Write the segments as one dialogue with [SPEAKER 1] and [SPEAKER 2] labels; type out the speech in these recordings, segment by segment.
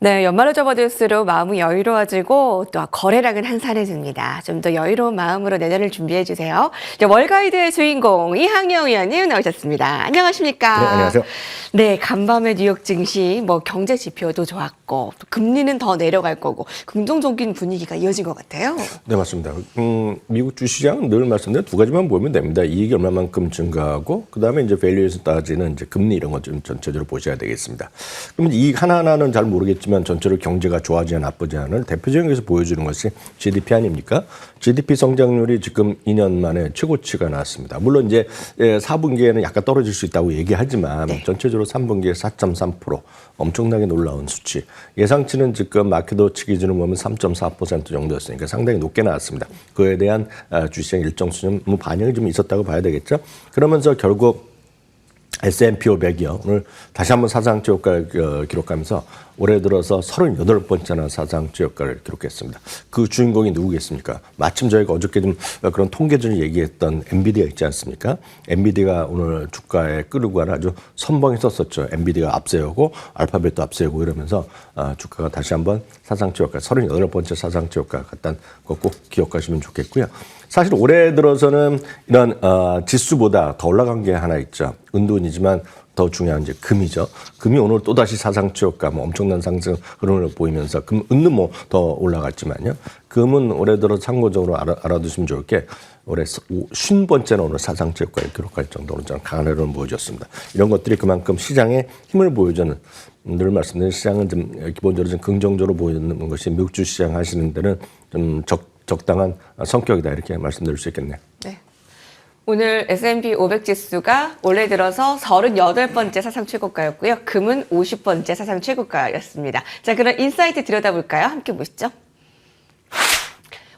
[SPEAKER 1] 네, 연말을 접어들수록 마음이 여유로워지고 또 거래량은 한산해집니다. 좀 더 여유로운 마음으로 내년을 준비해 주세요. 이제 월가이드의 주인공 이항영 의원님 나오셨습니다. 안녕하십니까?
[SPEAKER 2] 네, 안녕하세요.
[SPEAKER 1] 네, 간밤에 뉴욕 증시 경제 지표도 좋았고 또 금리는 더 내려갈 거고 긍정적인 분위기가 이어진 것 같아요.
[SPEAKER 2] 네, 맞습니다. 미국 주시장은 늘 말씀드린 두 가지만 보면 됩니다. 이익이 얼마만큼 증가하고, 그 다음에 이제 밸류에서 따지는 이제 금리 이런 것 좀 전체적으로 보셔야 되겠습니다. 그러면 이익 하나하나는 잘 모르겠지만 전체로 경제가 좋아지냐 나쁘지냐를 대표적인 것을 보여주는 것이 GDP 아닙니까? GDP 성장률이 지금 2년 만에 최고치가 나왔습니다. 물론 이제 4분기에는 약간 떨어질 수 있다고 얘기하지만
[SPEAKER 1] 네.
[SPEAKER 2] 전체적으로 3분기에 4.3% 엄청나게 놀라운 수치. 예상치는 지금 마켓워치 기준으로 보면 3.4% 정도였으니까 상당히 높게 나왔습니다. 그에 대한 주시장 일정 수준 반영이 좀 있었다고 봐야 되겠죠. 그러면서 결국 S&P 500이요. 오늘 다시 한번 사상치 효과를 기록하면서 올해 들어서 38번째나 사상치 효과를 기록했습니다. 그 주인공이 누구겠습니까? 마침 저희가 어저께 좀 그런 통계전을 얘기했던 엔비디아 있지 않습니까? 엔비디아가 오늘 주가에 끌고 가는 아주 선봉에 섰었죠. 엔비디아가 앞세우고 알파벳도 앞세우고 이러면서 주가가 다시 한번 사상치 효과, 38번째 사상치 효과 같다는 거 꼭 기억하시면 좋겠고요. 사실 올해 들어서는 이런 지수보다 더 올라간 게 하나 있죠. 은둔이지만 더 중요한 이제 금이죠. 금이 오늘 또다시 사상치 효과 엄청난 상승 흐름을 보이면서 은는 더 올라갔지만요. 금은 올해 들어 참고적으로 알아두시면 좋을 게 올해 50번째나 오늘 사상치 효과를 기록할 정도로 저는 강한 흐름을 보여줬습니다. 이런 것들이 그만큼 시장에 힘을 보여주는, 늘 말씀드린 시장은 좀 기본적으로 좀 긍정적으로 보이는 것이 미국 주시장 하시는 데는 좀 적당한 성격이다, 이렇게 말씀드릴 수 있겠네요.
[SPEAKER 1] 네. 오늘 S&P 500 지수가 올해 들어서 38번째 사상 최고가였고요. 금은 50번째 사상 최고가였습니다. 자, 그럼 인사이트 들여다볼까요? 함께 보시죠.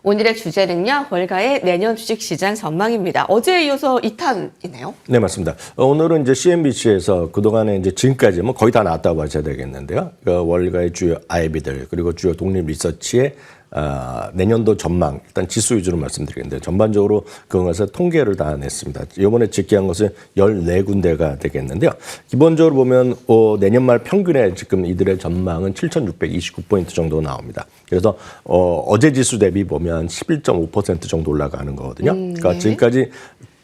[SPEAKER 1] 오늘의 주제는요, 월가의 내년 주식시장 전망입니다. 어제에 이어서 2탄이네요.
[SPEAKER 2] 네, 맞습니다. 오늘은 이제 CNBC에서 그동안에 이제 지금까지 거의 다 나왔다고 봐야 되겠는데요. 월가의 주요 IB들 그리고 주요 독립 리서치의 내년도 전망, 일단 지수 위주로 말씀드리겠는데 전반적으로 그것에 통계를 다 냈습니다. 이번에 집계한 것은 14군데가 되겠는데요. 기본적으로 보면 내년 말 평균에 지금 이들의 전망은 7,629포인트 정도 나옵니다. 그래서 어제 지수 대비 보면 11.5% 정도 올라가는 거거든요. 그러니까
[SPEAKER 1] 네.
[SPEAKER 2] 지금까지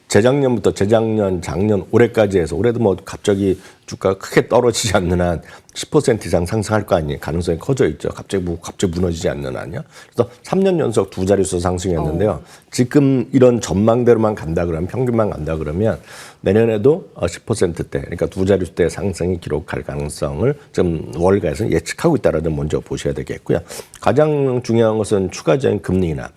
[SPEAKER 2] 재작년부터 재작년, 작년, 올해까지 해서 올해도 갑자기 주가가 크게 떨어지지 않는 한 10% 이상 상승할 거 아니에요. 가능성이 커져 있죠. 갑자기 무너지지 않는 한요. 그래서 3년 연속 두 자릿수 상승했는데요. 지금 이런 전망대로만 간다 그러면, 평균만 간다 그러면 내년에도 10%대, 그러니까 두 자릿수대 상승이 기록할 가능성을 좀 월가에서 예측하고 있다는 점 먼저 보셔야 되겠고요. 가장 중요한 것은 추가적인 금리 인하.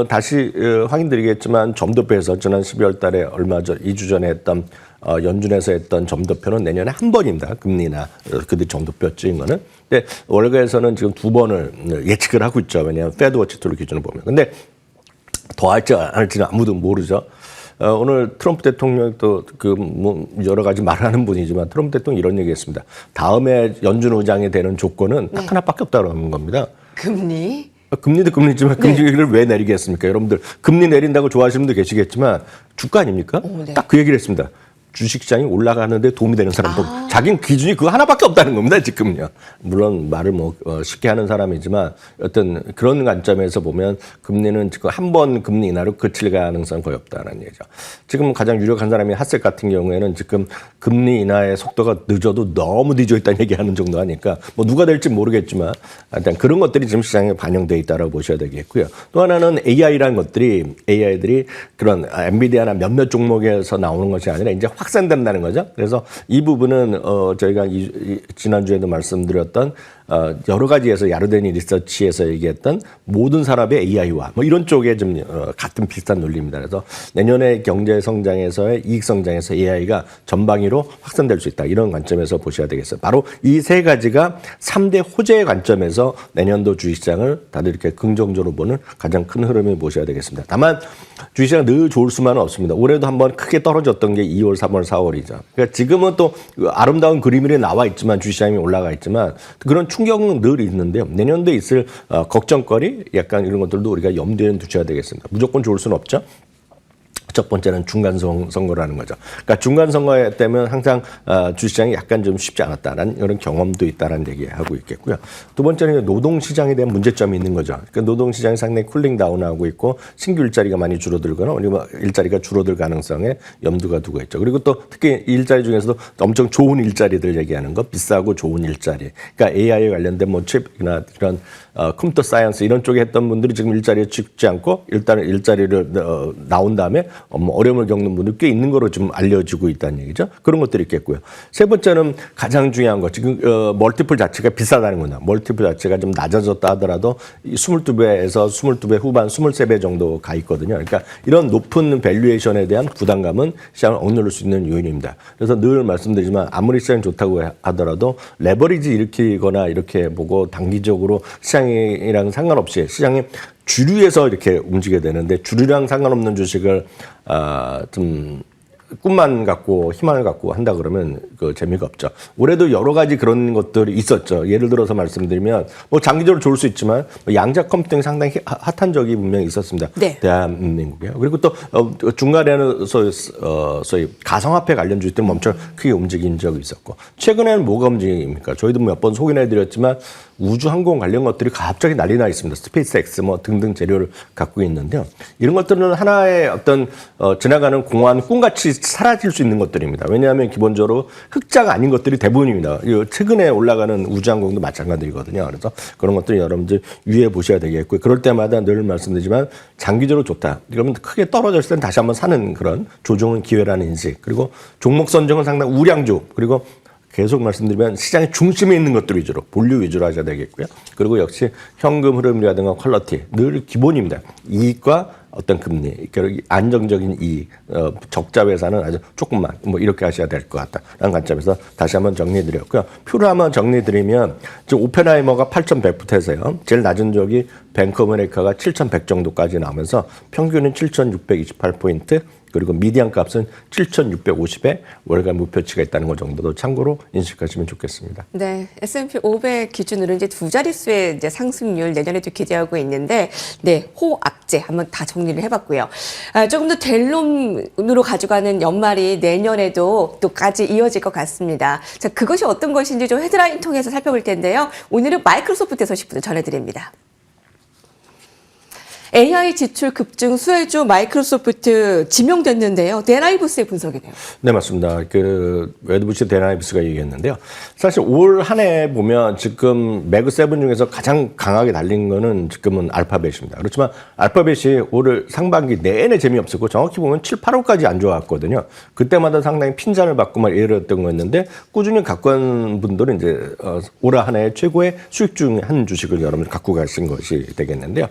[SPEAKER 2] 다시 확인드리겠지만 점도표에서 지난 12월 달에 얼마 전 2주 전에 했던 연준에서 했던 점도표는 내년에 한 번입니다. 금리나 그들 점도표 찍은 거는. 근데 월가에서는 지금 두 번을 예측을 하고 있죠. 왜냐하면 패드워치 툴 기준을 보면. 근데 더 할지 안 할지는 아무도 모르죠. 오늘 트럼프 대통령이 또 여러 가지 말하는 분이지만 트럼프 대통령이 이런 얘기했습니다. 다음에 연준 의장이 되는 조건은 딱 하나밖에 없다는 겁니다.
[SPEAKER 1] 금리?
[SPEAKER 2] 금리도 금리지만 금리를 왜 내리겠습니까? 여러분들 금리 내린다고 좋아하시는 분도 계시겠지만 주가 아닙니까?
[SPEAKER 1] 네.
[SPEAKER 2] 딱 그 얘기를 했습니다. 주식시장이 올라가는데 도움이 되는 사람도 자기는 기준이 그거 하나밖에 없다는 겁니다. 지금요. 물론 말을 쉽게 하는 사람이지만 어떤 그런 관점에서 보면 금리는 지금 한 번 금리 인하로 그칠 가능성은 거의 없다는 얘기죠. 지금 가장 유력한 사람이 핫셋 같은 경우에는 지금 금리 인하의 속도가 늦어도 너무 늦어 있다는 얘기하는 정도 하니까 누가 될지 모르겠지만 일단 그런 것들이 지금 시장에 반영돼 있다고 보셔야 되겠고요. 또 하나는 AI라는 것들이 AI들이 그런 엔비디아나 몇몇 종목에서 나오는 것이 아니라 이제 확산된다는 거죠. 그래서 이 부분은 저희가 지난주에도 말씀드렸던 여러 가지에서 야르데니 리서치에서 얘기했던 모든 산업의 AI화 이런 쪽에 좀 같은 비슷한 논리입니다. 그래서 내년에 경제 성장에서의 이익 성장에서 AI가 전방위로 확산될 수 있다. 이런 관점에서 보셔야 되겠어요. 바로 이 세 가지가 3대 호재의 관점에서 내년도 주식시장을 다들 이렇게 긍정적으로 보는 가장 큰 흐름을 보셔야 되겠습니다. 다만 주식시장은 늘 좋을 수만은 없습니다. 올해도 한번 크게 떨어졌던 게 2월, 3월, 4월이죠. 그러니까 지금은 또 아름다운 그림이 나와 있지만 주식시장이 올라가 있지만 그런 충격은 늘 있는데요. 내년도에 있을 걱정거리 약간 이런 것들도 우리가 염두에 두셔야 되겠습니다. 무조건 좋을 수는 없죠. 첫 번째는 중간 선거라는 거죠. 그러니까 중간 선거에 때면 항상 주시장이 약간 좀 쉽지 않았다라는 이런 경험도 있다라는 얘기하고 있겠고요. 두 번째는 노동시장에 대한 문제점이 있는 거죠. 그러니까 노동시장이 상당히 쿨링 다운하고 있고 신규 일자리가 많이 줄어들거나 아니면 일자리가 줄어들 가능성에 염두가 두고 있죠. 그리고 또 특히 이 일자리 중에서도 엄청 좋은 일자리들 얘기하는 거, 비싸고 좋은 일자리. 그러니까 AI에 관련된 뭐 칩이나 이런 컴퓨터 사이언스 이런 쪽에 했던 분들이 지금 일자리에 죽지 않고 일단은 일자리를 나온 다음에 어려움을 겪는 분들 꽤 있는 거로 좀 알려지고 있다는 얘기죠. 그런 것들이 있겠고요. 세 번째는 가장 중요한 거 지금 멀티플 자체가 비싸다는 거냐. 멀티플 자체가 좀 낮아졌다 하더라도 22배에서 22배 후반 23배 정도 가 있거든요. 그러니까 이런 높은 밸류에이션에 대한 부담감은 시장을 억누를 수 있는 요인입니다. 그래서 늘 말씀드리지만 아무리 시장이 좋다고 하더라도 레버리지 일으키거나 이렇게 보고 단기적으로 시장이랑 상관없이 시장이 주류에서 이렇게 움직여야 되는데 주류랑 상관없는 주식을 좀 꿈만 갖고 희망을 갖고 한다 그러면 그 재미가 없죠. 올해도 여러 가지 그런 것들이 있었죠. 예를 들어서 말씀드리면 뭐 장기적으로 좋을 수 있지만 양자 컴퓨팅이 상당히 핫한 적이 분명히 있었습니다. 네. 대한민국에. 그리고 또 중간에는 소위 가상화폐 관련 주식들은 엄청 크게 움직인 적이 있었고 최근에는 뭐가 움직입니까? 저희도 몇 번 소개해드렸지만 우주항공 관련 것들이 갑자기 난리 나 있습니다. 스페이스X 뭐 등등 재료를 갖고 있는데요. 이런 것들은 하나의 어떤 지나가는 공허한 꿈같이 사라질 수 있는 것들입니다. 왜냐하면 기본적으로 흑자가 아닌 것들이 대부분입니다. 최근에 올라가는 우주항공도 마찬가지거든요. 그래서 그런 것들이 여러분들 유의해 보셔야 되겠고요. 그럴 때마다 늘 말씀드리지만 장기적으로 좋다. 그러면 크게 떨어졌을 때는 다시 한번 사는 그런 조정은 기회라는 인식. 그리고 종목 선정은 상당히 우량주. 그리고 계속 말씀드리면 시장의 중심에 있는 것들 위주로 본류 위주로 하셔야 되겠고요. 그리고 역시 현금 흐름이라든가 퀄리티 늘 기본입니다. 이익과 어떤 금리, 안정적인 이익, 적자 회사는 아주 조금만 뭐 이렇게 하셔야 될 것 같다라는 관점에서 다시 한번 정리해드렸고요. 표를 한번 정리해드리면 지금 오펜하이머가 8,100부터 해서요. 제일 낮은 적이 뱅크 오브 아메리카가 7,100 정도까지 나오면서 평균은 7,628포인트 그리고 미디안 값은 7,650에 월간 목표치가 있다는 것 정도도 참고로 인식하시면 좋겠습니다.
[SPEAKER 1] 네, S&P 500 기준으로 이제 두 자릿수의 이제 상승률 내년에도 기대하고 있는데, 네, 호악재 한번 다 정리를 해봤고요. 조금 더 될 놈으로 가져가는 연말이 내년에도 또까지 이어질 것 같습니다. 자, 그것이 어떤 것인지 좀 헤드라인 통해서 살펴볼 텐데요. 오늘은 마이크로소프트 소식부터 전해드립니다. AI 지출 급증 수혜주 마이크로소프트 지명됐는데요. 데나이브스의 분석이네요.
[SPEAKER 2] 네, 맞습니다. 그 웨드부시 데나이브스가 얘기했는데요. 사실 올 한 해 보면 지금 매그 7 중에서 가장 강하게 달린 거는 지금은 알파벳입니다. 그렇지만 알파벳이 올 상반기 내내 재미없었고 정확히 보면 7, 8월까지 안 좋았거든요. 그때마다 상당히 핀잔을 받고 막 이랬던 거였는데 꾸준히 갖고 간 분들은 이제 올 한 해 최고의 수익 중에 한 주식을 여러분 갖고 가신 것이 되겠는데요.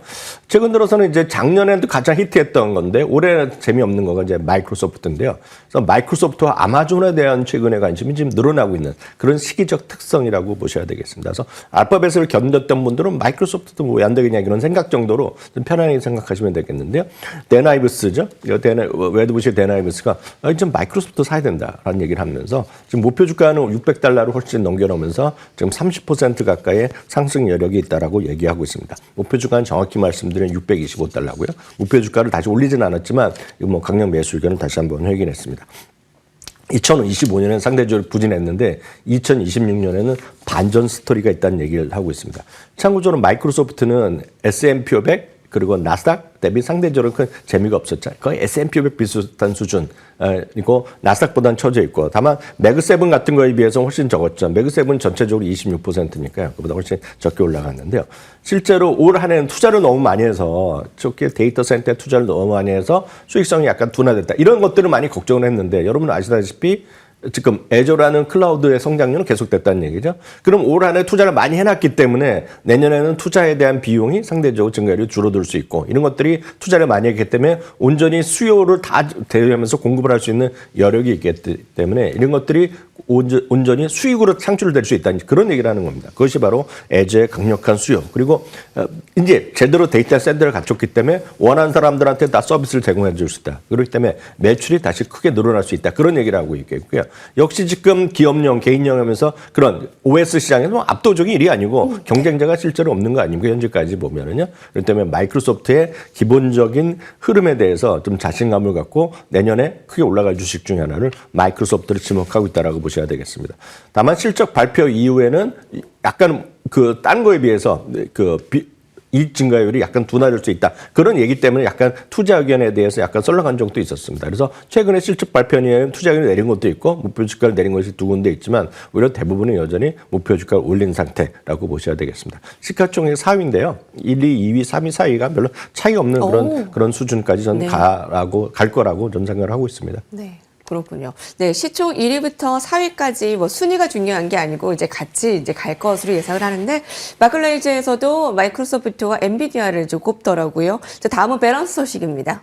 [SPEAKER 2] 최근 들어서는 이제 작년에도 가장 히트했던 건데 올해 재미없는 거가 이제 마이크로소프트인데요. 그래서 마이크로소프트와 아마존에 대한 최근의 관심이 지금 늘어나고 있는 그런 시기적 특성이라고 보셔야 되겠습니다. 그래서 알파벳을 견뎠던 분들은 마이크로소프트도 뭐 왜 안 되겠냐 이런 생각 정도로 좀 편안하게 생각하시면 되겠는데요. 데나이브스죠. 웨드부시 데나이브스가 지금 마이크로소프트 사야 된다라는 얘기를 하면서 지금 목표 주가는 $600를 훨씬 넘겨놓으면서 지금 30% 가까이의 상승 여력이 있다라고 얘기하고 있습니다. 목표 주가는 정확히 말씀드리면 $625고요. 목표 주가를 다시 올리지는 않았지만 뭐 강력 매수 의견을 다시 한번 확인했습니다. 2025년에는 상대적으로 부진했는데 2026년에는 반전 스토리가 있다는 얘기를 하고 있습니다. 참고적으로 마이크로소프트는 S&P 500 그리고 나스닥 대비 상대적으로 큰 재미가 없었죠. 거의 S&P 500 비슷한 수준. 그리고 나스닥보다는 처져 있고 다만 매그7 같은 거에 비해서 훨씬 적었죠. 매그7 전체적으로 26%니까요. 그보다 훨씬 적게 올라갔는데요. 실제로 올 한 해는 투자를 너무 많이 해서 특히 데이터 센터에 투자를 너무 많이 해서 수익성이 약간 둔화됐다. 이런 것들을 많이 걱정을 했는데 여러분 아시다시피 지금 애저라는 클라우드의 성장률은 계속됐다는 얘기죠. 그럼 올 한 해 투자를 많이 해놨기 때문에 내년에는 투자에 대한 비용이 상대적으로 증가율이 줄어들 수 있고 이런 것들이 투자를 많이 했기 때문에 온전히 수요를 다 대응하면서 공급을 할 수 있는 여력이 있기 때문에 이런 것들이 온전히 수익으로 창출될 수 있다는 그런 얘기를 하는 겁니다. 그것이 바로 애저의 강력한 수요. 그리고 이제 제대로 데이터 센터를 갖췄기 때문에 원하는 사람들한테 다 서비스를 제공해 줄 수 있다. 그렇기 때문에 매출이 다시 크게 늘어날 수 있다. 그런 얘기를 하고 있겠고요. 역시 지금 기업용, 개인용 하면서 그런 OS 시장에서 압도적인 일이 아니고 경쟁자가 실제로 없는 거 아닙니까? 현재까지 보면은요. 그렇기 때문에 마이크로소프트의 기본적인 흐름에 대해서 좀 자신감을 갖고 내년에 크게 올라갈 주식 중에 하나를 마이크로소프트를 지목하고 있다라고 보셔야 되겠습니다. 다만 실적 발표 이후에는 약간 그 딴 거에 비해서 이익 증가율이 약간 둔화될 수 있다. 그런 얘기 때문에 약간 투자 의견에 대해서 약간 썰렁한 적도 있었습니다. 그래서 최근에 실적 발표 이후에는 투자 의견을 내린 것도 있고 목표 주가를 내린 것이 두 군데 있지만 오히려 대부분은 여전히 목표 주가를 올린 상태라고 보셔야 되겠습니다. 시가총액 4위인데요. 1위, 2위, 3위, 4위가 별로 차이 없는 그런 수준까지 저는 갈 거라고 전 생각을 하고 있습니다.
[SPEAKER 1] 네. 그렇군요. 네, 시총 1위부터 4위까지 뭐 순위가 중요한 게 아니고 이제 같이 이제 갈 것으로 예상을 하는데 마클레이즈에서도 마이크로소프트와 엔비디아를 좀 꼽더라고요. 자, 다음은 밸런스 소식입니다.